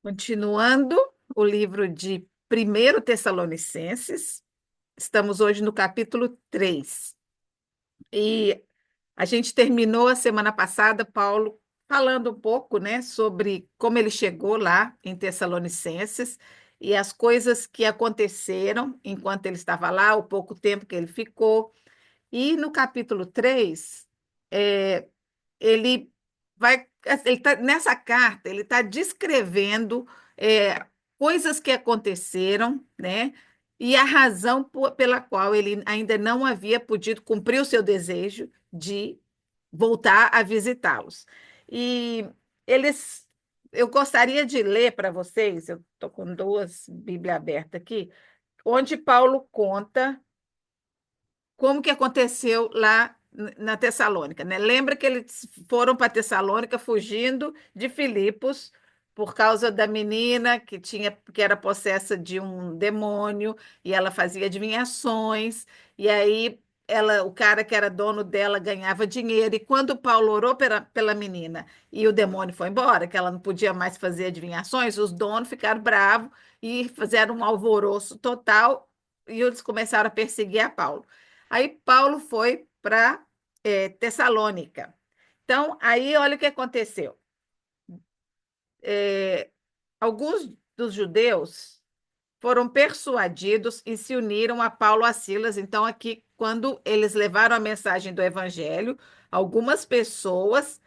Continuando o livro de Primeiro Tessalonicenses, estamos hoje no capítulo 3. E a gente terminou a semana passada, Paulo, falando um pouco, né, sobre como ele chegou lá em Tessalonicenses e as coisas que aconteceram enquanto ele estava lá, o pouco tempo que ele ficou. E no capítulo 3 ele nessa carta, ele está descrevendo é, coisas que aconteceram, né? E a razão pela qual ele ainda não havia podido cumprir o seu desejo de voltar a visitá-los. E eles, eu gostaria de ler para vocês, eu estou com duas Bíblias abertas aqui, onde Paulo conta como que aconteceu lá na Tessalônica, né? Lembra que eles foram para Tessalônica fugindo de Filipos por causa da menina que era possessa de um demônio e ela fazia adivinhações e aí o cara que era dono dela ganhava dinheiro e quando Paulo orou pela menina e o demônio foi embora, que ela não podia mais fazer adivinhações, os donos ficaram bravos e fizeram um alvoroço total e eles começaram a perseguir a Paulo. Aí Paulo foi para Tessalônica. Então, aí olha o que aconteceu. É, alguns dos judeus foram persuadidos e se uniram a Paulo e a Silas. Então, aqui, quando eles levaram a mensagem do evangelho, algumas pessoas,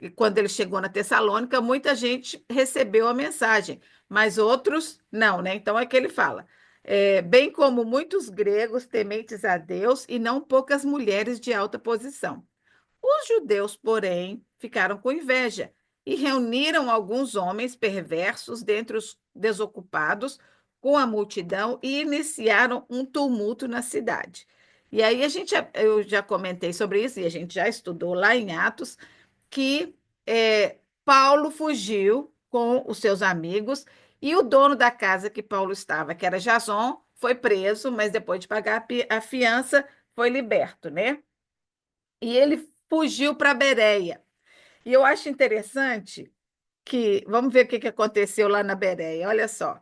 e quando ele chegou na Tessalônica, muita gente recebeu a mensagem, mas outros não, né? Então, é que ele fala. Bem como muitos gregos tementes a Deus e não poucas mulheres de alta posição. Os judeus, porém, ficaram com inveja e reuniram alguns homens perversos dentre os desocupados com a multidão e iniciaram um tumulto na cidade. E aí eu já comentei sobre isso e a gente já estudou lá em Atos que Paulo fugiu com os seus amigos e o dono da casa que Paulo estava, que era Jason, foi preso, mas depois de pagar a fiança, foi liberto, né? E ele fugiu para Bereia. E eu acho interessante vamos ver o que aconteceu lá na Bereia. Olha só.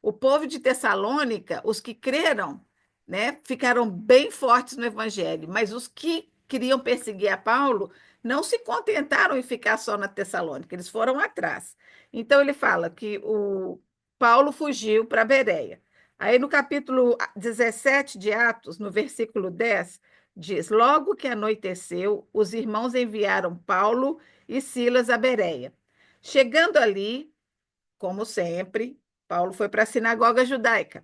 O povo de Tessalônica, os que creram, né, ficaram bem fortes no evangelho, mas os que queriam perseguir a Paulo não se contentaram em ficar só na Tessalônica, eles foram atrás. Então ele fala que o Paulo fugiu para Bereia. Aí no capítulo 17 de Atos, no versículo 10, diz: Logo que anoiteceu, os irmãos enviaram Paulo e Silas a Bereia. Chegando ali, como sempre, Paulo foi para a sinagoga judaica.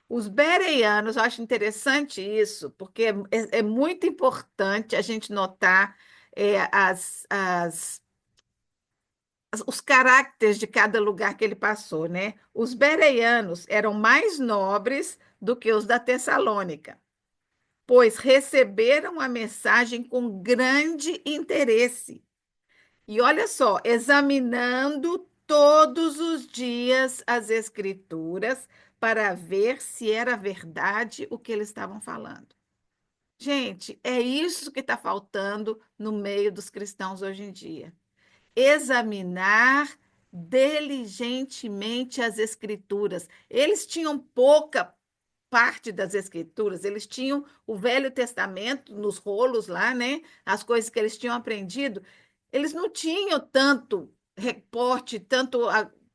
Os bereanos, eu acho interessante isso, porque é muito importante a gente notar os caracteres de cada lugar que ele passou, né? Os bereanos eram mais nobres do que os da Tessalônica, pois receberam a mensagem com grande interesse. E olha só, examinando todos os dias as Escrituras para ver se era verdade o que eles estavam falando. Gente, é isso que está faltando no meio dos cristãos hoje em dia. Examinar diligentemente as Escrituras. Eles tinham pouca parte das Escrituras, eles tinham o Velho Testamento nos rolos lá, né? As coisas que eles tinham aprendido. Eles não tinham tanto reporte, tanto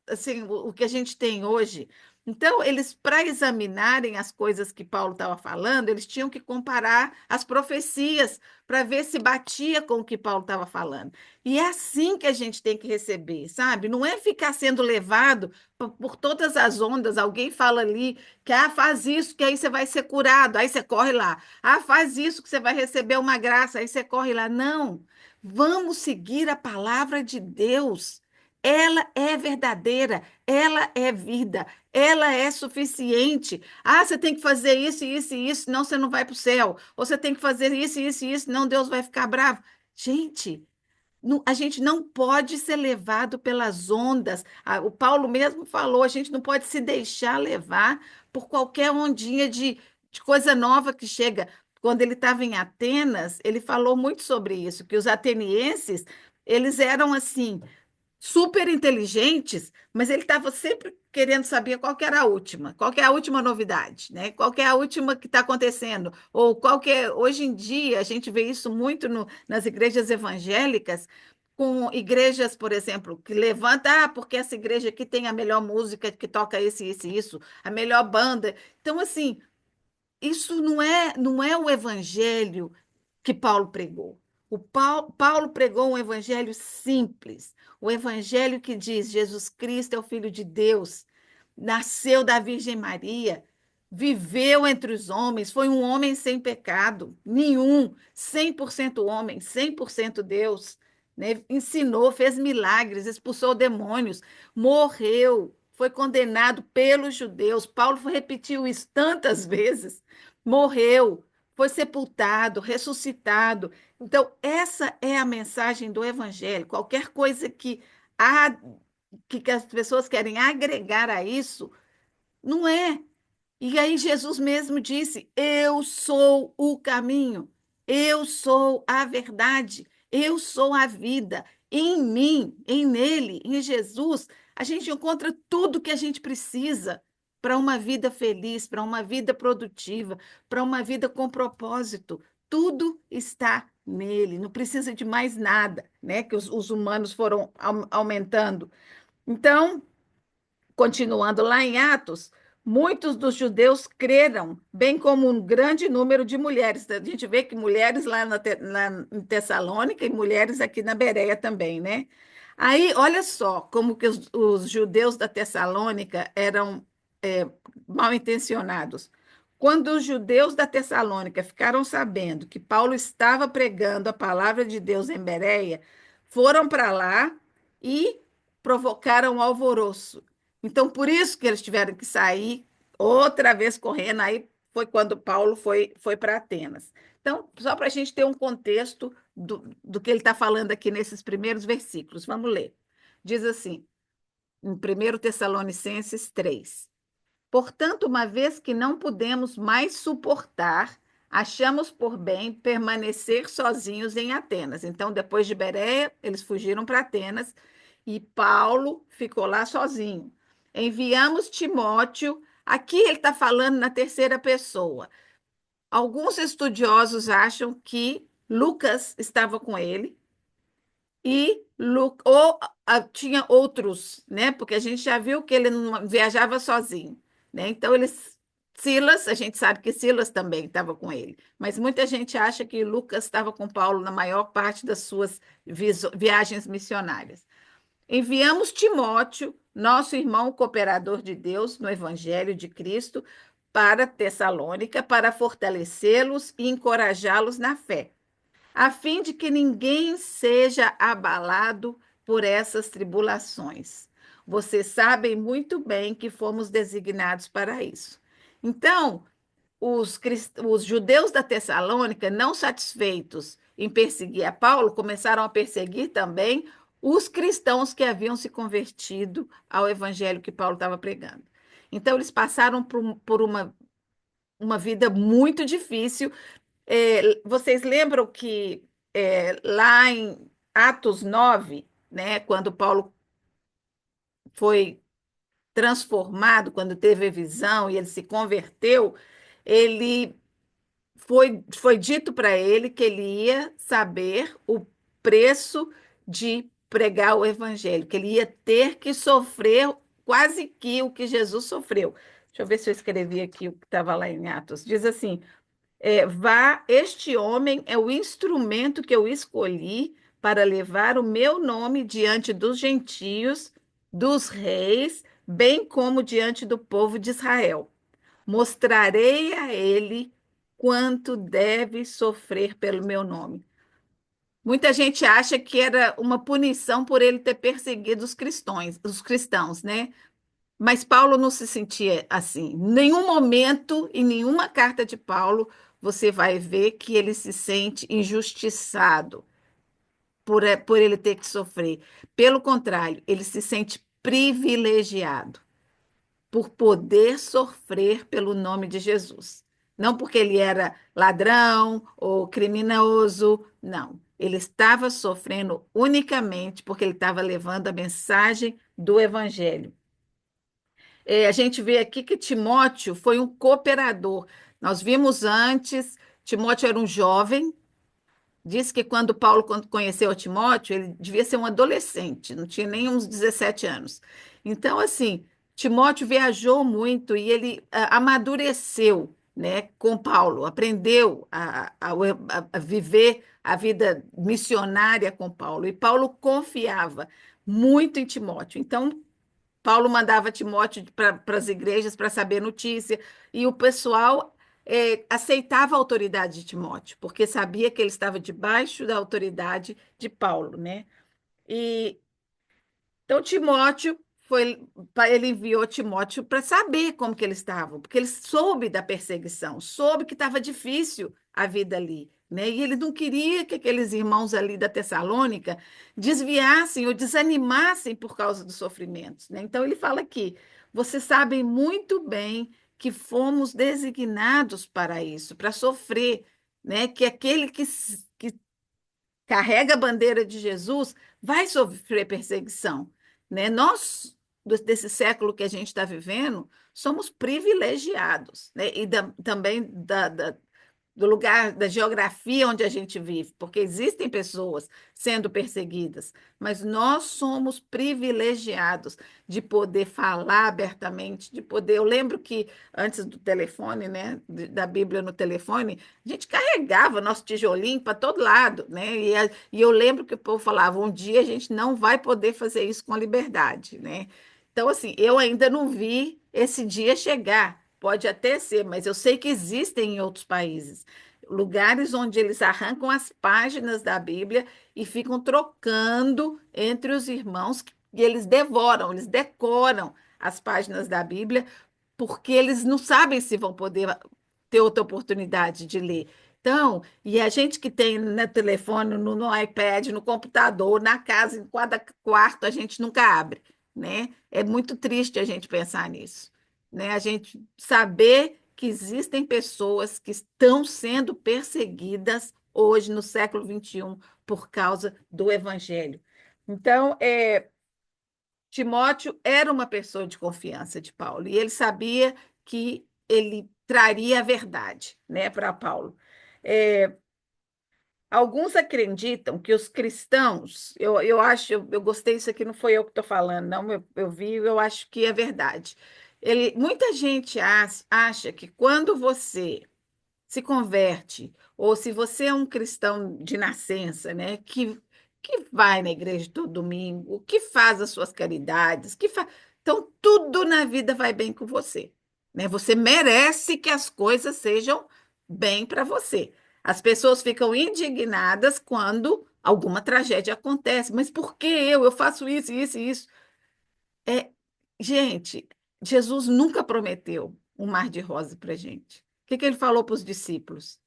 assim, o que a gente tem hoje. Então, eles, para examinarem as coisas que Paulo estava falando, eles tinham que comparar as profecias para ver se batia com o que Paulo estava falando. E é assim que a gente tem que receber, sabe? Não é ficar sendo levado por todas as ondas. Alguém fala ali que faz isso, que aí você vai ser curado, aí você corre lá. Faz isso, que você vai receber uma graça, aí você corre lá. Não. Vamos seguir a palavra de Deus. Ela é verdadeira, ela é vida, ela é suficiente. Você tem que fazer isso, isso e isso, senão você não vai para o céu. Ou você tem que fazer isso, isso e isso, senão Deus vai ficar bravo. Gente, a gente não pode ser levado pelas ondas. O Paulo mesmo falou, a gente não pode se deixar levar por qualquer ondinha de coisa nova que chega. Quando ele estava em Atenas, ele falou muito sobre isso, que os atenienses, eles eram assim, super inteligentes, mas ele estava sempre querendo saber qual que era a última, qual que é a última novidade, né? Qual que é a última que está acontecendo, ou qual que é, hoje em dia a gente vê isso muito nas igrejas evangélicas, com igrejas, por exemplo, que levanta, porque essa igreja aqui tem a melhor música, que toca esse, isso, a melhor banda. Então, assim, isso não é o evangelho que Paulo pregou. Paulo pregou um evangelho simples, o evangelho que diz: Jesus Cristo é o Filho de Deus, nasceu da Virgem Maria, viveu entre os homens, foi um homem sem pecado, nenhum, 100% homem, 100% Deus, né? Ensinou, fez milagres, expulsou demônios, morreu, foi condenado pelos judeus. Paulo repetiu isso tantas vezes. Morreu, foi sepultado, ressuscitado. Então, essa é a mensagem do Evangelho. Qualquer coisa há, que as pessoas querem agregar a isso, não é. E aí Jesus mesmo disse: Eu sou o caminho, eu sou a verdade, eu sou a vida. Em mim, nele, em Jesus, a gente encontra tudo que a gente precisa para uma vida feliz, para uma vida produtiva, para uma vida com propósito. Tudo está nele, não precisa de mais nada, né? Que os humanos foram aumentando. Então, continuando lá em Atos, muitos dos judeus creram, bem como um grande número de mulheres. A gente vê que mulheres lá em Tessalônica e mulheres aqui na Bereia também, né? Aí, olha só como que os judeus da Tessalônica eram é, mal intencionados. Quando os judeus da Tessalônica ficaram sabendo que Paulo estava pregando a palavra de Deus em Bereia, foram para lá e provocaram um alvoroço. Então, por isso que eles tiveram que sair outra vez correndo. Aí foi quando Paulo foi para Atenas. Então, só para a gente ter um contexto do que ele está falando aqui nesses primeiros versículos. Vamos ler. Diz assim, em 1 Tessalonicenses 3: Portanto, uma vez que não pudemos mais suportar, achamos por bem permanecer sozinhos em Atenas. Então, depois de Bereia, eles fugiram para Atenas e Paulo ficou lá sozinho. Enviamos Timóteo. Aqui ele está falando na terceira pessoa. Alguns estudiosos acham que Lucas estava com ele, tinha outros, né? Porque a gente já viu que ele não viajava sozinho, né? Então Silas, a gente sabe que Silas também estava com ele, mas muita gente acha que Lucas estava com Paulo na maior parte das suas viagens missionárias. Enviamos Timóteo, nosso irmão cooperador de Deus no Evangelho de Cristo, para Tessalônica, para fortalecê-los e encorajá-los na fé, a fim de que ninguém seja abalado por essas tribulações. Vocês sabem muito bem que fomos designados para isso. Então, os judeus da Tessalônica, não satisfeitos em perseguir a Paulo, começaram a perseguir também os cristãos que haviam se convertido ao evangelho que Paulo estava pregando. Então, eles passaram por uma vida muito difícil. Vocês lembram que lá em Atos 9, né, quando Paulo foi transformado, quando teve a visão e ele se converteu, ele foi dito para ele que ele ia saber o preço de pregar o evangelho, que ele ia ter que sofrer quase que o que Jesus sofreu. Deixa eu ver se eu escrevi aqui o que estava lá em Atos. Diz assim: este homem é o instrumento que eu escolhi para levar o meu nome diante dos gentios, dos reis, bem como diante do povo de Israel. Mostrarei a ele quanto deve sofrer pelo meu nome. Muita gente acha que era uma punição por ele ter perseguido os cristãos, né? Mas Paulo não se sentia assim. Em nenhum momento, em nenhuma carta de Paulo, você vai ver que ele se sente injustiçado por ele ter que sofrer. Pelo contrário, ele se sente privilegiado por poder sofrer pelo nome de Jesus. Não porque ele era ladrão ou criminoso, não. Ele estava sofrendo unicamente porque ele estava levando a mensagem do evangelho. A gente vê aqui que Timóteo foi um cooperador. Nós vimos antes, Timóteo era um jovem. Diz que quando conheceu Timóteo, ele devia ser um adolescente, não tinha nem uns 17 anos. Então, assim, Timóteo viajou muito e ele amadureceu, né, com Paulo, aprendeu a viver a vida missionária com Paulo. E Paulo confiava muito em Timóteo. Então, Paulo mandava Timóteo para as igrejas para saber notícia, e o pessoal aceitava a autoridade de Timóteo, porque sabia que ele estava debaixo da autoridade de Paulo, né? E então, Timóteo ele enviou Timóteo para saber como que eles estavam, porque ele soube da perseguição, soube que estava difícil a vida ali, né? E ele não queria que aqueles irmãos ali da Tessalônica desviassem ou desanimassem por causa dos sofrimentos, né? Então ele fala aqui: vocês sabem muito bem que fomos designados para isso, para sofrer, né? Que aquele que carrega a bandeira de Jesus, vai sofrer perseguição, né? Nós, desse século que a gente está vivendo, somos privilegiados, né? E também do lugar, da geografia onde a gente vive, porque existem pessoas sendo perseguidas, mas nós somos privilegiados de poder falar abertamente, de poder. Eu lembro que antes do telefone, né, da Bíblia no telefone, a gente carregava nosso tijolinho para todo lado, né? E eu lembro que o povo falava: um dia a gente não vai poder fazer isso com liberdade, né? Então, assim, eu ainda não vi esse dia chegar. Pode até ser, mas eu sei que existem em outros países lugares onde eles arrancam as páginas da Bíblia e ficam trocando entre os irmãos, e eles devoram, eles decoram as páginas da Bíblia, porque eles não sabem se vão poder ter outra oportunidade de ler. Então, e a gente que tem no telefone, no iPad, no computador, na casa, em cada quarto, a gente nunca abre, né? É muito triste a gente pensar nisso, né? A gente saber que existem pessoas que estão sendo perseguidas hoje, no século XXI, por causa do Evangelho. Então, Timóteo era uma pessoa de confiança de Paulo, e ele sabia que ele traria a verdade, né, para Paulo. É, Alguns acreditam que os cristãos, eu acho, eu gostei disso aqui, não foi eu que estou falando, não, eu vi, eu acho que é verdade. Muita gente acha que quando você se converte, ou se você é um cristão de nascença, né, que vai na igreja todo domingo, que faz as suas caridades, então tudo na vida vai bem com você, né? Você merece que as coisas sejam bem para você. As pessoas ficam indignadas quando alguma tragédia acontece, mas por que eu? Eu faço isso, isso e isso. É, gente, Jesus nunca prometeu um mar de rosa para gente. O que que ele falou para os discípulos?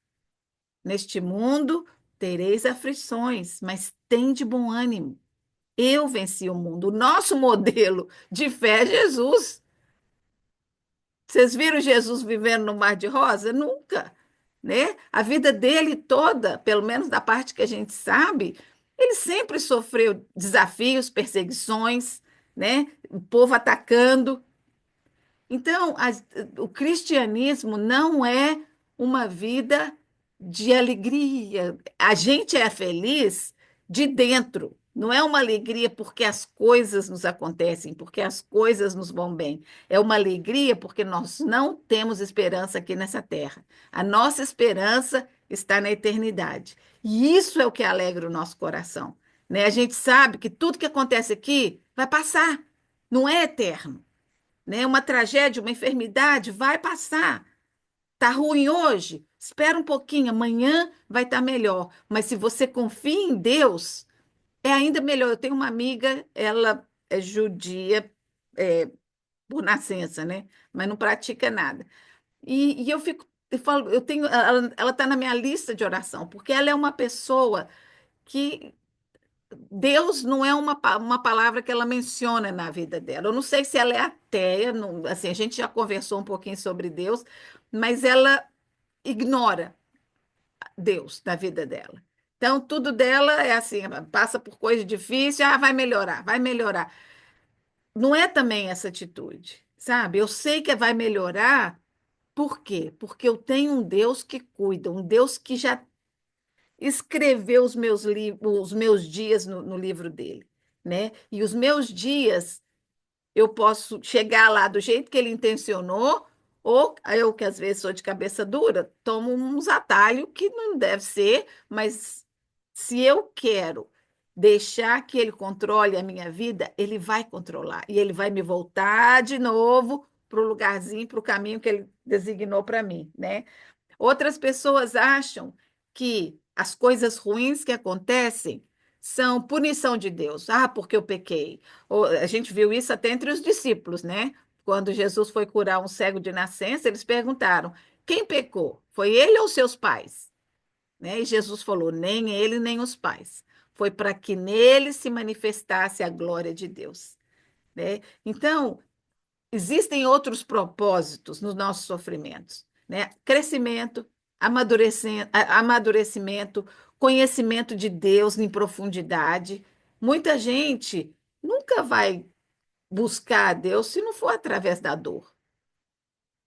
Neste mundo tereis aflições, mas tem de bom ânimo. Eu venci o mundo. O nosso modelo de fé é Jesus. Vocês viram Jesus vivendo no Mar de Rosa? Nunca, né? A vida dele toda, pelo menos da parte que a gente sabe, ele sempre sofreu desafios, perseguições, né? O povo atacando. Então, o cristianismo não é uma vida de alegria. A gente é feliz de dentro. Não é uma alegria porque as coisas nos acontecem, porque as coisas nos vão bem. É uma alegria porque nós não temos esperança aqui nessa terra. A nossa esperança está na eternidade. E isso é o que alegra o nosso coração, né? A gente sabe que tudo que acontece aqui vai passar, não é eterno, né? Uma tragédia, uma enfermidade vai passar. Tá ruim hoje? Espera um pouquinho, amanhã vai estar melhor. Mas se você confia em Deus, é ainda melhor. Eu tenho uma amiga, ela é judia, é, por nascença, né? Mas não pratica nada. E eu falo, ela está na minha lista de oração, porque ela é uma pessoa que Deus não é uma palavra que ela menciona na vida dela. Eu não sei se ela é ateia, assim, a gente já conversou um pouquinho sobre Deus, mas ela ignora Deus na vida dela. Então, tudo dela é assim, passa por coisa difícil, vai melhorar, vai melhorar. Não é também essa atitude, sabe? Eu sei que vai melhorar, por quê? Porque eu tenho um Deus que cuida, um Deus que já escreveu os meus dias no livro dele, né? E os meus dias eu posso chegar lá do jeito que ele intencionou, ou eu, que às vezes sou de cabeça dura, tomo uns atalhos que não deve ser, mas se eu quero deixar que ele controle a minha vida, ele vai controlar. E ele vai me voltar de novo para o lugarzinho, para o caminho que ele designou para mim, né? Outras pessoas acham que as coisas ruins que acontecem são punição de Deus. Ah, porque eu pequei. A gente viu isso até entre os discípulos, né? Quando Jesus foi curar um cego de nascença, eles perguntaram: quem pecou? Foi ele ou seus pais? Né? E Jesus falou: nem ele, nem os pais. Foi para que nele se manifestasse a glória de Deus. Né? Então, existem outros propósitos nos nossos sofrimentos, né? Crescimento, amadurecimento, conhecimento de Deus em profundidade. Muita gente nunca vai buscar a Deus se não for através da dor.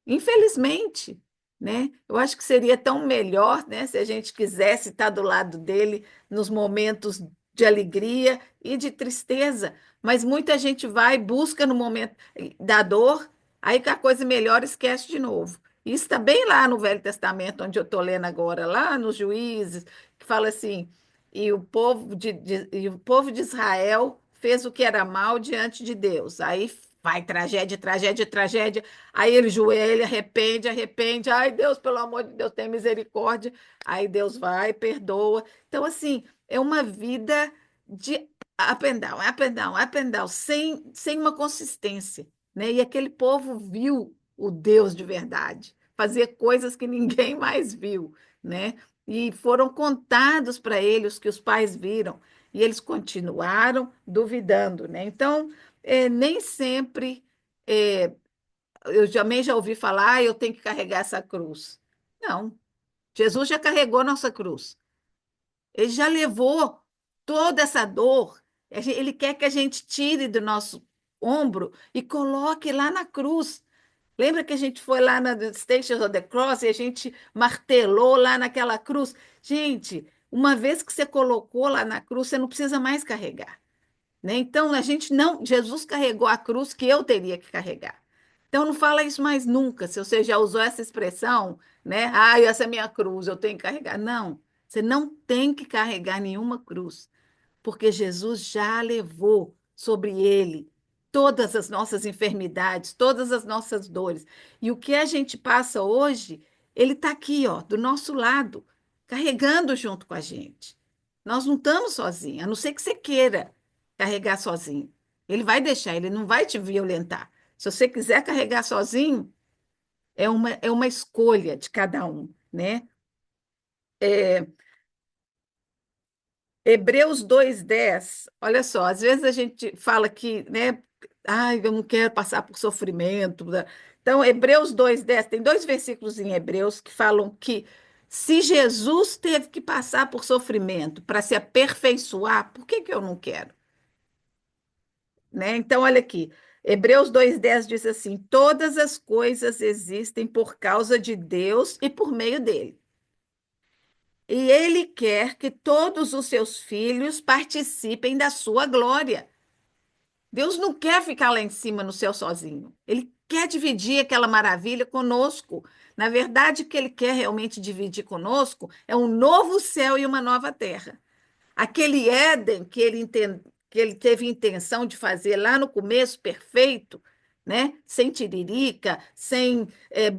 Infelizmente, né? Eu acho que seria tão melhor, né, se a gente quisesse estar do lado dele nos momentos de alegria e de tristeza, mas muita gente vai e busca no momento da dor, aí que a coisa melhora, esquece de novo. Isso está bem lá no Velho Testamento, onde eu estou lendo agora, lá nos Juízes, que fala assim: e o povo de Israel fez o que era mal diante de Deus. Aí vai tragédia, tragédia, tragédia. Aí ele joelha, arrepende, arrepende. Ai, Deus, pelo amor de Deus, tem misericórdia. Aí Deus vai, perdoa. Então, assim, é uma vida de up and down, sem uma consistência, né? E aquele povo viu o Deus de verdade, fazer coisas que ninguém mais viu, né? E foram contados para eles que os pais viram, e eles continuaram duvidando, né? Então, nem sempre é, eu também já ouvi falar, eu tenho que carregar essa cruz. Não, Jesus já carregou nossa cruz. Ele já levou toda essa dor. Ele quer que a gente tire do nosso ombro e coloque lá na cruz. Lembra que a gente foi lá na Station of the Cross e a gente martelou lá naquela cruz? Gente, uma vez que você colocou lá na cruz, você não precisa mais carregar, né? Então, a gente não. Jesus carregou a cruz que eu teria que carregar. Então, não fala isso mais nunca. Se você já usou essa expressão, né? Ah, essa é minha cruz, eu tenho que carregar. Não, você não tem que carregar nenhuma cruz, porque Jesus já levou sobre ele todas as nossas enfermidades, todas as nossas dores. E o que a gente passa hoje, ele está aqui, ó, do nosso lado, carregando junto com a gente. Nós não estamos sozinhos, a não ser que você queira carregar sozinho. Ele vai deixar, ele não vai te violentar. Se você quiser carregar sozinho, é uma escolha de cada um, né? É, Hebreus 2:10. Olha só, às vezes a gente fala que, né, ai, eu não quero passar por sofrimento, né? Então, Hebreus 2:10, tem dois versículos em Hebreus que falam que se Jesus teve que passar por sofrimento para se aperfeiçoar, por que que eu não quero? Né? Então, olha aqui, Hebreus 2:10 diz assim: todas as coisas existem por causa de Deus e por meio dele. E ele quer que todos os seus filhos participem da sua glória. Deus não quer ficar lá em cima no céu sozinho. Ele quer dividir aquela maravilha conosco. Na verdade, o que ele quer realmente dividir conosco é um novo céu e uma nova terra. Aquele Éden que ele teve intenção de fazer lá no começo, perfeito, né? Sem tiririca, sem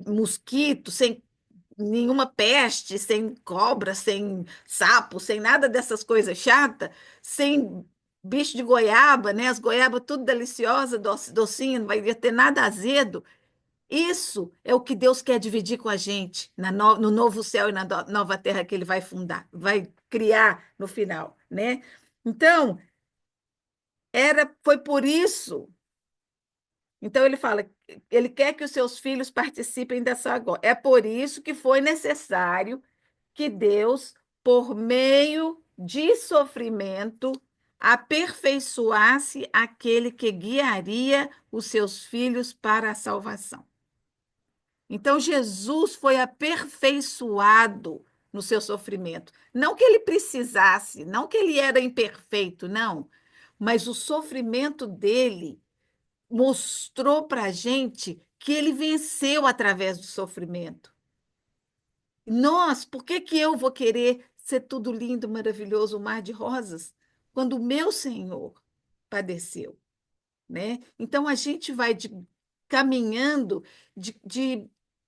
mosquito, sem nenhuma peste, sem cobra, sem sapo, sem nada dessas coisas chatas, sem bicho de goiaba, né? As goiabas tudo deliciosa, docinha, não vai ter nada azedo. Isso é o que Deus quer dividir com a gente no novo céu e na nova terra que Ele vai fundar, vai criar no final, né? Então, foi por isso. Então, ele fala, ele quer que os seus filhos participem dessa agora. É por isso que foi necessário que Deus, por meio de sofrimento, aperfeiçoasse aquele que guiaria os seus filhos para a salvação. Então, Jesus foi aperfeiçoado no seu sofrimento. Não que ele precisasse, não que ele era imperfeito, não. Mas o sofrimento dele mostrou para a gente que ele venceu através do sofrimento. Nós, por que que eu vou querer ser tudo lindo, maravilhoso, um mar de rosas, quando o meu Senhor padeceu, né? Então a gente vai caminhando,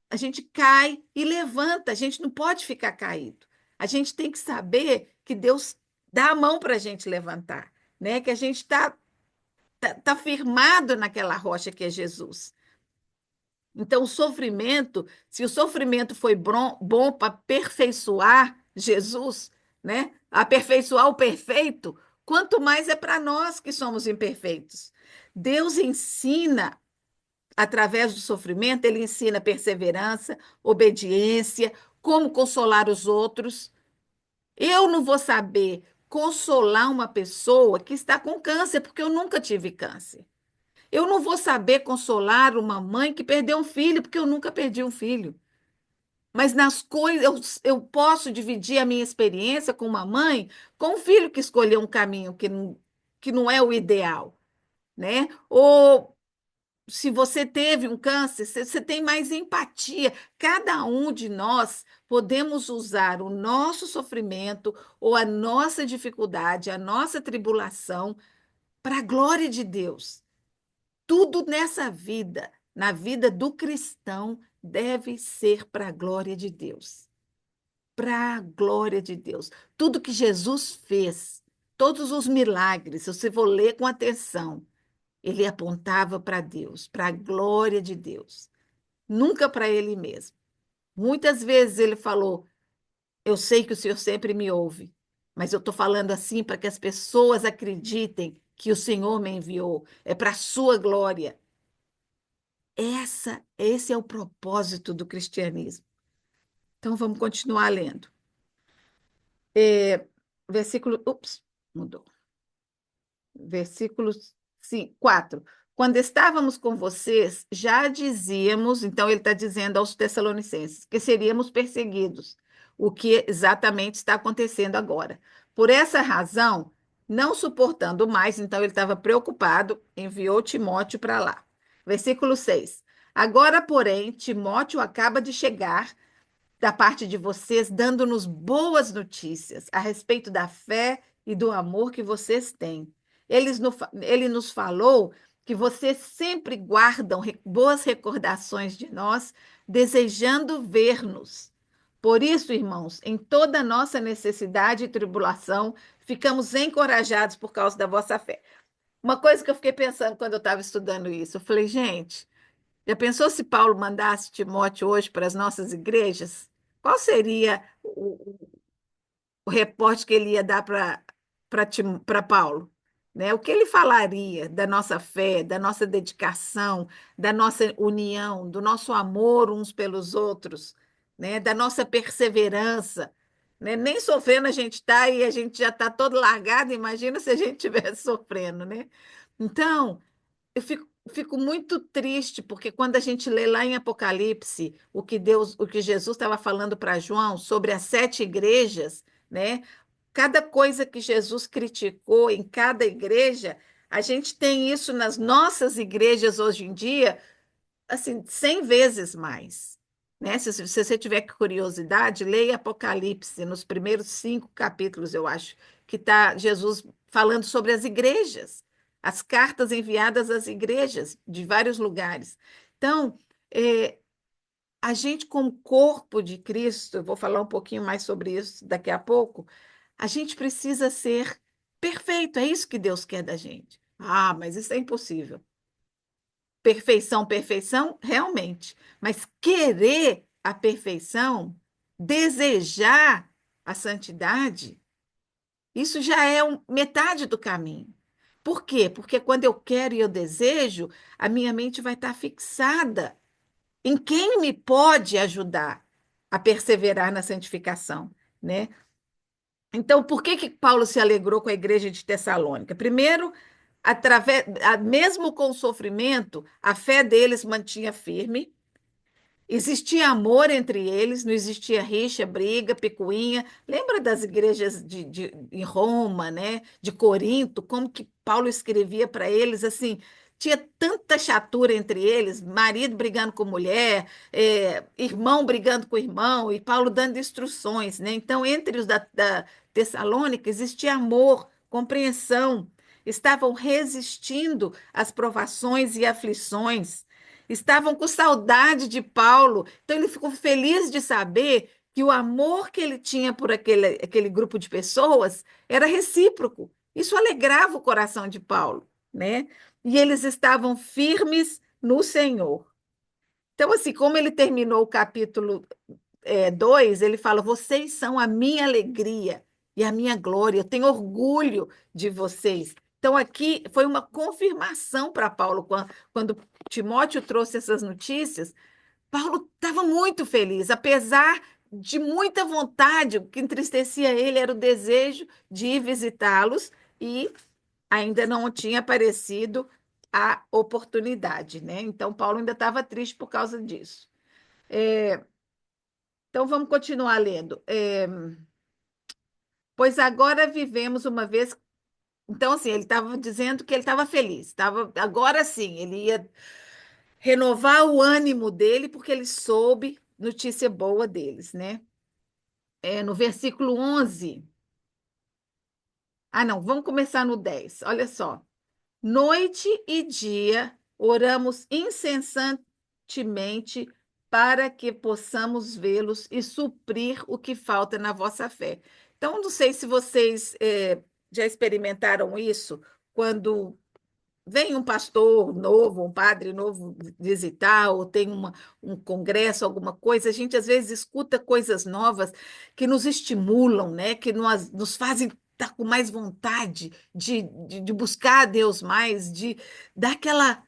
a gente cai e levanta, a gente não pode ficar caído. A gente tem que saber que Deus dá a mão para a gente levantar, né? Que a gente tá firmado naquela rocha que é Jesus. Então, o sofrimento, se o sofrimento foi bom para aperfeiçoar Jesus, né? Aperfeiçoar o perfeito, quanto mais é para nós que somos imperfeitos. Deus ensina, através do sofrimento, ele ensina perseverança, obediência, como consolar os outros. Eu não vou saber consolar uma pessoa que está com câncer, porque eu nunca tive câncer. Eu não vou saber consolar uma mãe que perdeu um filho, porque eu nunca perdi um filho. Mas nas coisas, eu posso dividir a minha experiência com uma mãe, com um filho que escolheu um caminho que não é o ideal, né? Ou se você teve um câncer, você tem mais empatia. Cada um de nós podemos usar o nosso sofrimento ou a nossa dificuldade, a nossa tribulação, para a glória de Deus. Tudo nessa vida, na vida do cristão, deve ser para a glória de Deus. Para a glória de Deus. Tudo que Jesus fez, todos os milagres, se você for ler com atenção, ele apontava para Deus, para a glória de Deus, nunca para ele mesmo. Muitas vezes ele falou: Eu sei que o Senhor sempre me ouve, mas eu estou falando assim para que as pessoas acreditem que o Senhor me enviou, é para a sua glória. Esse é o propósito do cristianismo. Então vamos continuar lendo. É, mudou. Versículo 4. Quando estávamos com vocês, já dizíamos, então ele está dizendo aos Tessalonicenses, que seríamos perseguidos, o que exatamente está acontecendo agora. Por essa razão, não suportando mais, então ele estava preocupado, enviou Timóteo para lá. Versículo 6. Agora, porém, Timóteo acaba de chegar da parte de vocês, dando-nos boas notícias a respeito da fé e do amor que vocês têm. Ele nos falou que vocês sempre guardam boas recordações de nós, desejando ver-nos. Por isso, irmãos, em toda nossa necessidade e tribulação, ficamos encorajados por causa da vossa fé. Uma coisa que eu fiquei pensando quando eu estava estudando isso, eu falei, gente, já pensou se Paulo mandasse Timóteo hoje para as nossas igrejas? Qual seria o reporte que ele ia dar para Paulo? Né? O que ele falaria da nossa fé, da nossa dedicação, da nossa união, do nosso amor uns pelos outros, né? Da nossa perseverança? Né? Nem sofrendo a gente está e a gente já está todo largado, imagina se a gente estivesse sofrendo, né? Então, eu fico muito triste, porque quando a gente lê lá em Apocalipse o que Jesus estava falando para João sobre as 7 igrejas, né? Cada coisa que Jesus criticou em cada igreja, a gente tem isso nas nossas igrejas hoje em dia, assim, 100 vezes mais. Né? Se você tiver curiosidade, leia Apocalipse, nos primeiros 5 capítulos, eu acho, que está Jesus falando sobre as igrejas, as cartas enviadas às igrejas de vários lugares. Então, a gente, como corpo de Cristo, eu vou falar um pouquinho mais sobre isso daqui a pouco, a gente precisa ser perfeito, é isso que Deus quer da gente. Ah, mas isso é impossível. Perfeição, perfeição, realmente. Mas querer a perfeição, desejar a santidade, isso já é metade do caminho. Por quê? Porque quando eu quero e eu desejo, a minha mente vai estar fixada em quem me pode ajudar a perseverar na santificação, né? Então, por que que Paulo se alegrou com a igreja de Tessalônica? Primeiro, mesmo com o sofrimento, a fé deles mantinha firme. Existia amor entre eles, não existia rixa, briga, picuinha. Lembra das igrejas em Roma, né? De Corinto, como que Paulo escrevia para eles assim? Tinha tanta chatura entre eles, marido brigando com mulher, irmão brigando com irmão, e Paulo dando instruções, né? Então, entre os da Tessalônica existia amor, compreensão, estavam resistindo às provações e aflições, estavam com saudade de Paulo. Então ele ficou feliz de saber que o amor que ele tinha por aquele grupo de pessoas era recíproco. Isso alegrava o coração de Paulo, né? E eles estavam firmes no Senhor. Então, assim, como ele terminou o capítulo 2, ele fala: vocês são a minha alegria e a minha glória, eu tenho orgulho de vocês. Então, aqui foi uma confirmação para Paulo, quando Timóteo trouxe essas notícias. Paulo estava muito feliz, apesar de muita vontade, o que entristecia ele era o desejo de ir visitá-los e ainda não tinha aparecido a oportunidade, né? Então, Paulo ainda estava triste por causa disso. Então, vamos continuar lendo. Pois agora vivemos uma vez. Então, assim, ele estava dizendo que ele estava feliz. Agora sim, ele ia renovar o ânimo dele, porque ele soube notícia boa deles, né? No versículo 11. Ah, não, vamos começar no 10. Olha só. Noite e dia oramos incessantemente para que possamos vê-los e suprir o que falta na vossa fé. Então, não sei se vocês já experimentaram isso, quando vem um pastor novo, um padre novo visitar, ou tem um congresso, alguma coisa, a gente às vezes escuta coisas novas que nos estimulam, né? Que nos fazem estar com mais vontade de buscar a Deus mais, de dar aquela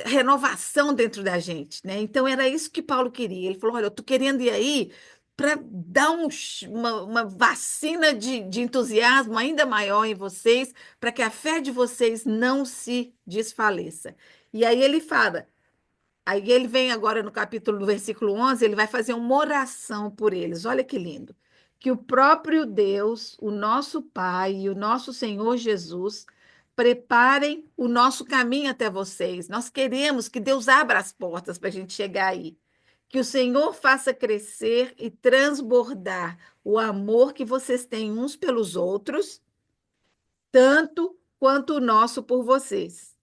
renovação dentro da gente, né? Então era isso que Paulo queria. Ele falou: olha, eu estou querendo ir aí para dar uma vacina de entusiasmo ainda maior em vocês, para que a fé de vocês não se desfaleça. E aí ele fala, aí ele vem agora no capítulo, no versículo 11, ele vai fazer uma oração por eles. Olha que lindo. Que o próprio Deus, o nosso Pai e o nosso Senhor Jesus preparem o nosso caminho até vocês. Nós queremos que Deus abra as portas para a gente chegar aí. Que o Senhor faça crescer e transbordar o amor que vocês têm uns pelos outros, tanto quanto o nosso por vocês.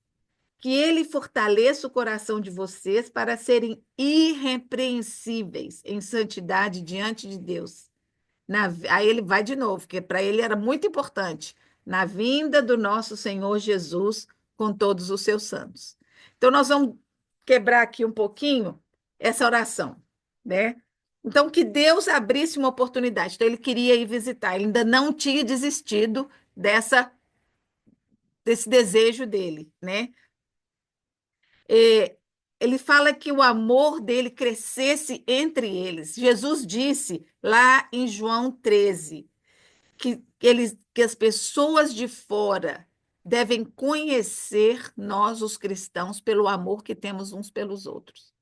Que ele fortaleça o coração de vocês para serem irrepreensíveis em santidade diante de Deus. Aí ele vai de novo, porque para ele era muito importante, na vinda do nosso Senhor Jesus com todos os seus santos. Então, nós vamos quebrar aqui um pouquinho essa oração, né? Então, que Deus abrisse uma oportunidade. Então, ele queria ir visitar, ele ainda não tinha desistido desse desejo dele, né? É, ele fala que o amor dele crescesse entre eles. Jesus disse lá em João 13 que as pessoas de fora devem conhecer nós, os cristãos, pelo amor que temos uns pelos outros.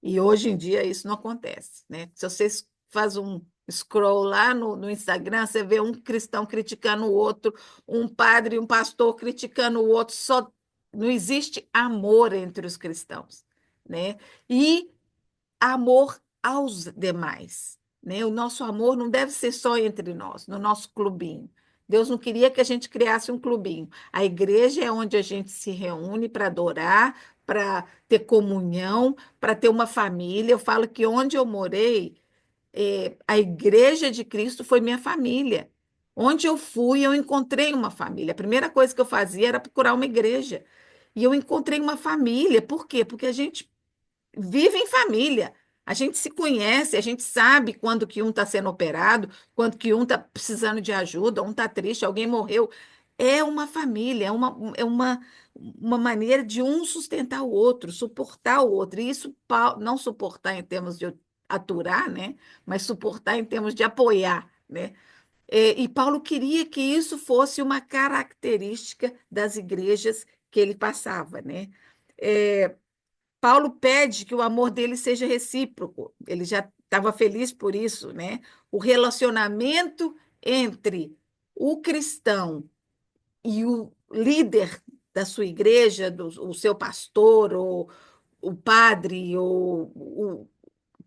E hoje em dia isso não acontece, né? Se você faz um scroll lá no Instagram, você vê um cristão criticando o outro, um padre, um pastor criticando o outro, só não existe amor entre os cristãos, né? E amor aos demais, né? O nosso amor não deve ser só entre nós, no nosso clubinho. Deus não queria que a gente criasse um clubinho. A igreja é onde a gente se reúne para adorar, para ter comunhão, para ter uma família. Eu falo que onde eu morei, a igreja de Cristo foi minha família. Onde eu fui, eu encontrei uma família. A primeira coisa que eu fazia era procurar uma igreja. E eu encontrei uma família. Por quê? Porque a gente vive em família. A gente se conhece, a gente sabe quando que um está sendo operado, quando que um está precisando de ajuda, um está triste, alguém morreu. É uma família, uma maneira de um sustentar o outro, suportar o outro. E isso, não suportar em termos de aturar, né? Mas suportar em termos de apoiar, né? E Paulo queria que isso fosse uma característica das igrejas que ele passava, né? É, Paulo pede que o amor dele seja recíproco. Ele já estava feliz por isso, né? O relacionamento entre o cristão e o líder da sua igreja, o seu pastor, ou o padre, ou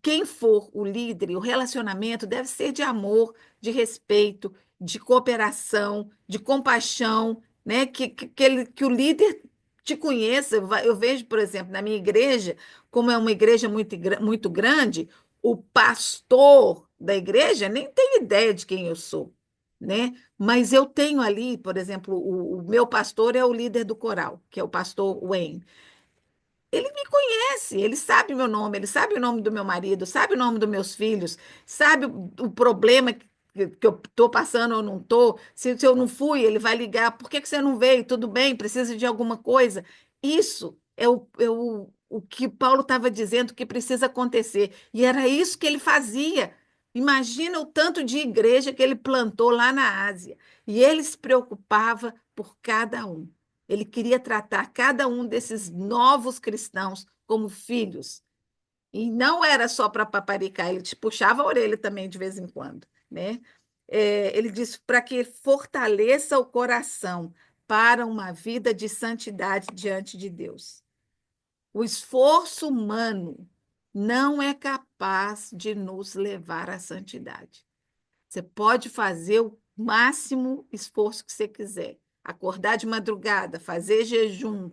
quem for o líder, o relacionamento deve ser de amor, de respeito, de cooperação, de compaixão, né? Que o líder te conheça. Eu vejo, por exemplo, na minha igreja, como é uma igreja muito grande, o pastor da igreja nem tem ideia de quem eu sou, né? Mas eu tenho ali, por exemplo, o meu pastor é o líder do coral, que é o pastor Wayne. Ele me conhece, ele sabe meu nome, ele sabe o nome do meu marido, sabe o nome dos meus filhos, sabe o problema que eu estou passando ou não estou. Se eu não fui, ele vai ligar. Por que que você não veio? Tudo bem? Precisa de alguma coisa? Isso é o que Paulo estava dizendo que precisa acontecer. E era isso que ele fazia. Imagina o tanto de igreja que ele plantou lá na Ásia. E ele se preocupava por cada um. Ele queria tratar cada um desses novos cristãos como filhos. E não era só para paparicar, ele te puxava a orelha também de vez em quando, né? Ele disse para que fortaleça o coração para uma vida de santidade diante de Deus. O esforço humano não é capaz de nos levar à santidade. Você pode fazer o máximo esforço que você quiser, acordar de madrugada, fazer jejum,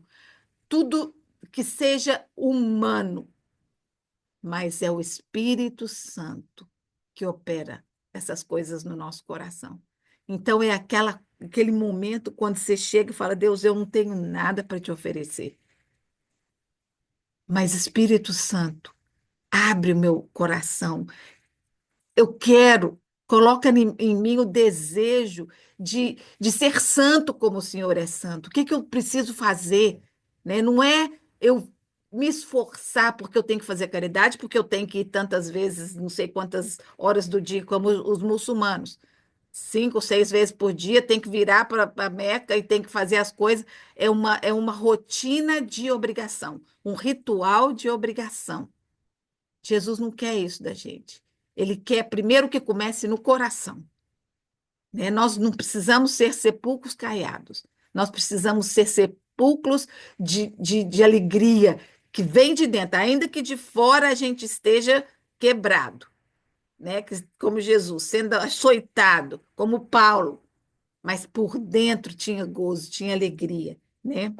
tudo que seja humano, mas é o Espírito Santo que opera essas coisas no nosso coração. Então é aquele momento quando você chega e fala: Deus, eu não tenho nada para te oferecer, mas Espírito Santo, abre o meu coração. Eu quero, coloca em mim o desejo de ser santo como o Senhor é santo. O que que eu preciso fazer? Né? Não é eu me esforçar porque eu tenho que fazer caridade, porque eu tenho que ir tantas vezes, não sei quantas horas do dia, como os muçulmanos. 5, 6 vezes por dia, tem que virar para a Meca e tem que fazer as coisas. É uma rotina de obrigação, um ritual de obrigação. Jesus não quer isso da gente. Ele quer primeiro que comece no coração, né? Nós não precisamos ser sepulcros caiados. Nós precisamos ser sepulcros de alegria que vem de dentro, ainda que de fora a gente esteja quebrado, né? Como Jesus, sendo açoitado, como Paulo, mas por dentro tinha gozo, tinha alegria, né?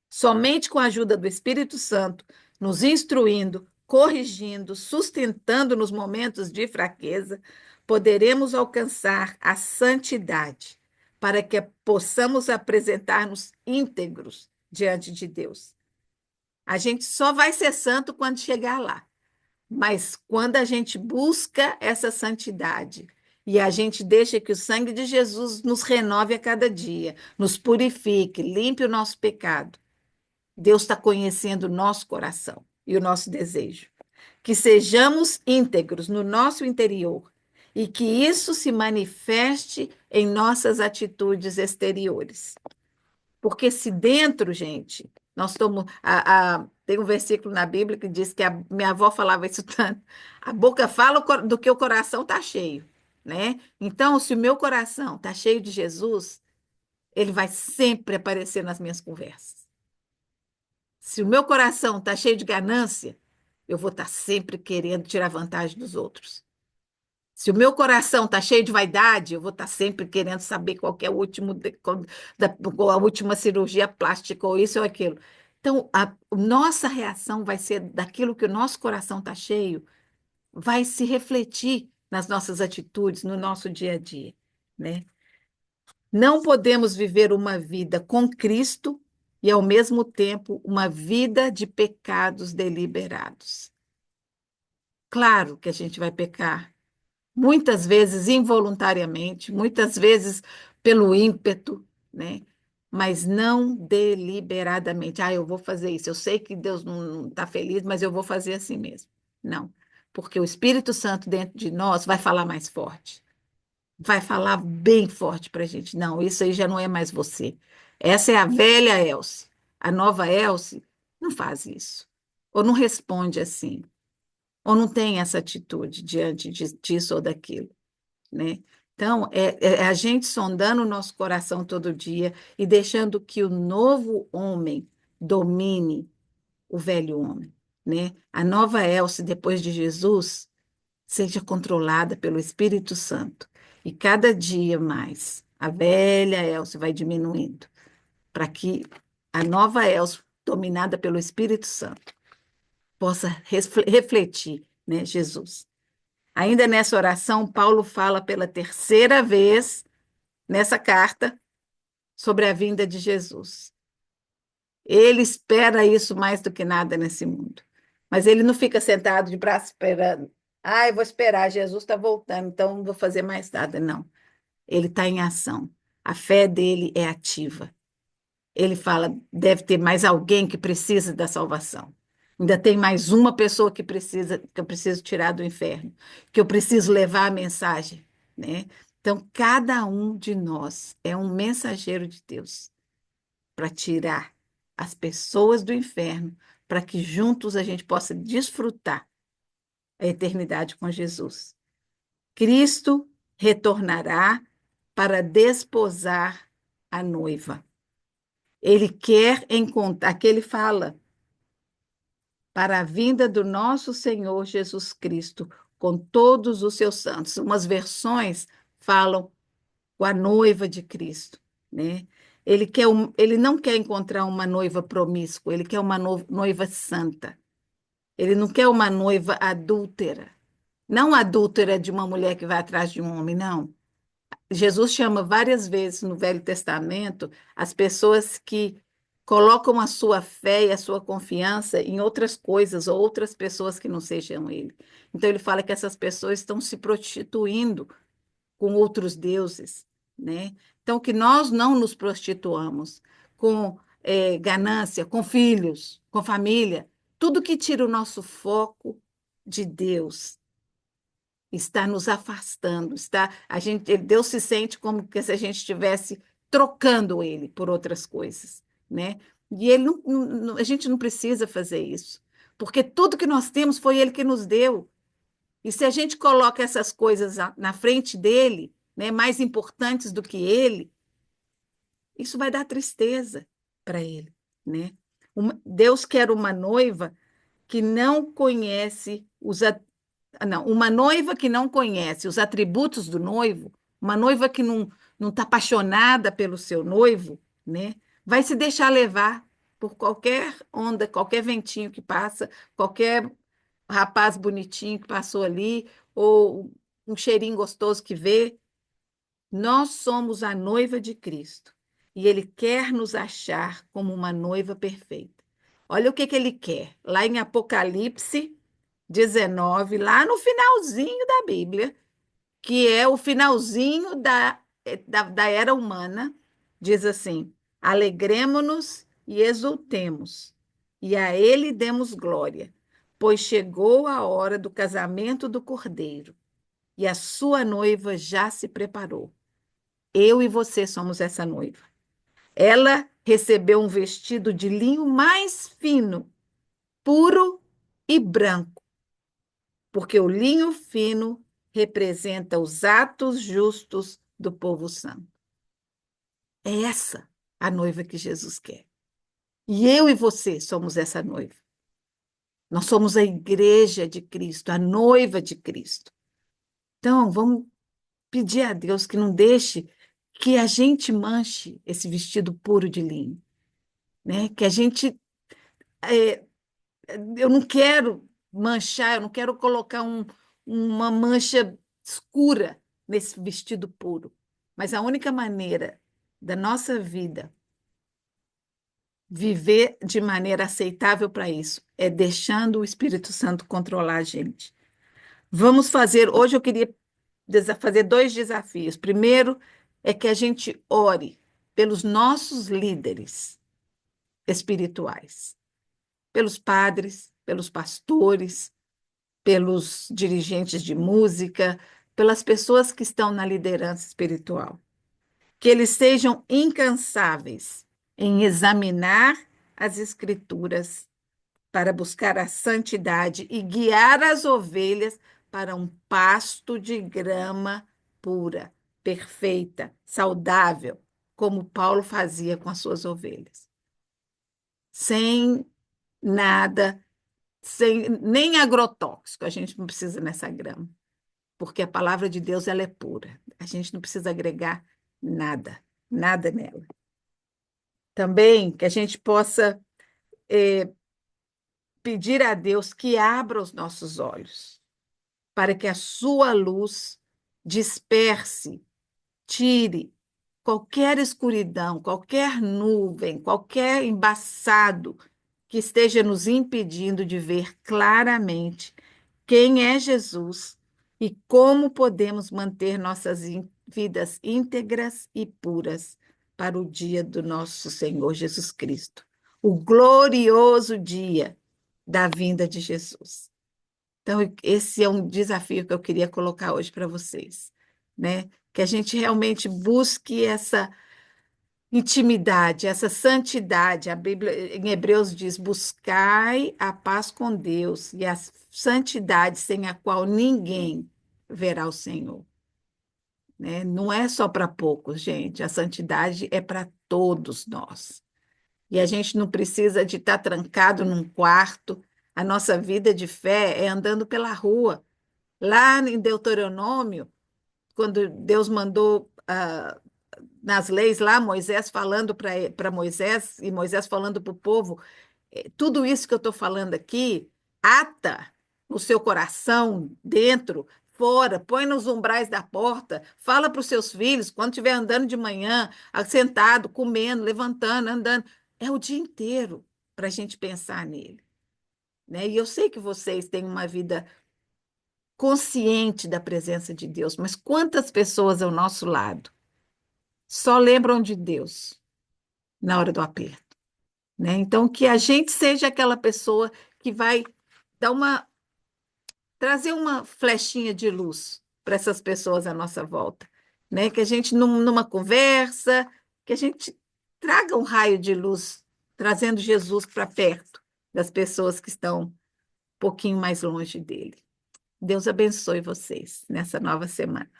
Somente com a ajuda do Espírito Santo, nos instruindo, corrigindo, sustentando nos momentos de fraqueza, poderemos alcançar a santidade, para que possamos apresentar-nos íntegros diante de Deus. A gente só vai ser santo quando chegar lá, mas quando a gente busca essa santidade e a gente deixa que o sangue de Jesus nos renove a cada dia, nos purifique, limpe o nosso pecado, Deus está conhecendo o nosso coração e o nosso desejo. Que sejamos íntegros no nosso interior e que isso se manifeste em nossas atitudes exteriores. Porque se dentro, gente, nós estamos. Tem um versículo na Bíblia que diz que a minha avó falava isso tanto: a boca fala do que o coração está cheio, né? Então, se o meu coração está cheio de Jesus, ele vai sempre aparecer nas minhas conversas. Se o meu coração está cheio de ganância, eu vou estar sempre querendo tirar vantagem dos outros. Se o meu coração está cheio de vaidade, eu vou estar sempre querendo saber qual que é o último, qual a última cirurgia plástica, ou isso ou aquilo. Então, a nossa reação vai ser daquilo que o nosso coração está cheio, vai se refletir nas nossas atitudes, no nosso dia a dia, né? Não podemos viver uma vida com Cristo e, ao mesmo tempo, uma vida de pecados deliberados. Claro que a gente vai pecar, muitas vezes involuntariamente, muitas vezes pelo ímpeto, né? Mas não deliberadamente. Ah, eu vou fazer isso. Eu sei que Deus não está feliz, mas eu vou fazer assim mesmo. Não, porque o Espírito Santo dentro de nós vai falar mais forte. vai falar bem forte para a gente. Não, isso aí já não é mais você. Essa é a velha Elce. A nova Elce não faz isso. Ou não responde assim. Ou não tem essa atitude diante disso ou daquilo, né? Então, é a gente sondando o nosso coração todo dia e deixando que o novo homem domine o velho homem, né? A nova Elce, depois de Jesus, seja controlada pelo Espírito Santo. E cada dia mais, a velha Elce vai diminuindo, para que a nova Elce, dominada pelo Espírito Santo, possa refletir, né, Jesus. Ainda nessa oração, Paulo fala pela terceira vez nessa carta sobre a vinda de Jesus. Ele espera isso mais do que nada nesse mundo. Mas ele não fica sentado de braço esperando. Ah, eu vou esperar, Jesus está voltando, então não vou fazer mais nada. Não. Ele está em ação. A fé dele é ativa. Ele fala: deve ter mais alguém que precisa da salvação. Ainda tem mais uma pessoa que precisa, que eu preciso tirar do inferno, que eu preciso levar a mensagem, né? Então, cada um de nós é um mensageiro de Deus para tirar as pessoas do inferno, para que juntos a gente possa desfrutar a eternidade com Jesus. Cristo retornará para desposar a noiva. Ele quer encontrar, aqui ele fala, para a vinda do nosso Senhor Jesus Cristo, com todos os seus santos. Umas versões falam com a noiva de Cristo, né? Ele não quer encontrar uma noiva promíscua, ele quer uma noiva santa. Ele não quer uma noiva adúltera. Não adúltera de uma mulher que vai atrás de um homem, não. Jesus chama várias vezes no Velho Testamento as pessoas que colocam a sua fé e a sua confiança em outras coisas ou outras pessoas que não sejam ele. Então ele fala que essas pessoas estão se prostituindo com outros deuses, né? Então que nós não nos prostituamos com ganância, com filhos, com família, tudo que tira o nosso foco de Deus está nos afastando, está Deus se sente como que se a gente estivesse trocando ele por outras coisas, né? E ele a gente não precisa fazer isso, porque tudo que nós temos foi ele que nos deu. E se a gente coloca essas coisas na frente dele, né, mais importantes do que ele, isso vai dar tristeza para ele, né? Deus quer uma noiva que não conhece não, uma noiva que não conhece os atributos do noivo, uma noiva que não está apaixonada pelo seu noivo, né? Vai se deixar levar por qualquer onda, qualquer ventinho que passa, qualquer rapaz bonitinho que passou ali, ou um cheirinho gostoso que vê. Nós somos a noiva de Cristo e Ele quer nos achar como uma noiva perfeita. Olha o que ele quer. Lá em Apocalipse 19, lá no finalzinho da Bíblia, que é o finalzinho da era humana, diz assim: alegremo-nos e exultemos, e a Ele demos glória, pois chegou a hora do casamento do Cordeiro, e a sua noiva já se preparou. Eu e você somos essa noiva. Ela recebeu um vestido de linho mais fino, puro e branco, porque o linho fino representa os atos justos do povo santo. É essa a noiva que Jesus quer. E eu e você somos essa noiva. Nós somos a igreja de Cristo, a noiva de Cristo. Então, vamos pedir a Deus que não deixe que a gente manche esse vestido puro de linho, né? Que a gente é, eu não quero manchar, eu não quero colocar uma mancha escura nesse vestido puro. Mas a única maneira da nossa vida viver de maneira aceitável para isso é deixando o Espírito Santo controlar a gente. Hoje eu queria fazer dois desafios. Primeiro é que a gente ore pelos nossos líderes espirituais, pelos padres, pelos pastores, pelos dirigentes de música, pelas pessoas que estão na liderança espiritual. Que eles sejam incansáveis em examinar as Escrituras para buscar a santidade e guiar as ovelhas para um pasto de grama pura, perfeita, saudável, como Paulo fazia com as suas ovelhas. Sem nada, sem nem agrotóxico, a gente não precisa nessa grama, porque a palavra de Deus ela é pura. A gente não precisa agregar nada, nada nela. Também que a gente possa pedir a Deus que abra os nossos olhos, para que a sua luz disperse, tire qualquer escuridão, qualquer nuvem, qualquer embaçado que esteja nos impedindo de ver claramente quem é Jesus e como podemos manter nossas vidas íntegras e puras para o dia do nosso Senhor Jesus Cristo, o glorioso dia da vinda de Jesus. Então, esse é um desafio que eu queria colocar hoje para vocês, né? Que a gente realmente busque essa intimidade, essa santidade. A Bíblia em Hebreus diz: buscai a paz com Deus e a santidade sem a qual ninguém verá o Senhor, né? Não é só para poucos, gente. A santidade é para todos nós. E a gente não precisa de estar trancado num quarto. A nossa vida de fé é andando pela rua. Lá em Deuteronômio, quando Deus mandou nas leis lá, Moisés falando para Moisés e Moisés falando para o povo, tudo isso que eu estou falando aqui, ata no seu coração, dentro, fora, põe nos umbrais da porta, fala para os seus filhos, quando estiver andando de manhã, sentado, comendo, levantando, andando, é o dia inteiro para a gente pensar nele, né? E eu sei que vocês têm uma vida consciente da presença de Deus, mas quantas pessoas ao nosso lado só lembram de Deus na hora do aperto, né? Então, que a gente seja aquela pessoa que vai dar trazer uma flechinha de luz para essas pessoas à nossa volta, né? Que a gente, numa conversa, que a gente traga um raio de luz, trazendo Jesus para perto das pessoas que estão um pouquinho mais longe dele. Deus abençoe vocês nessa nova semana.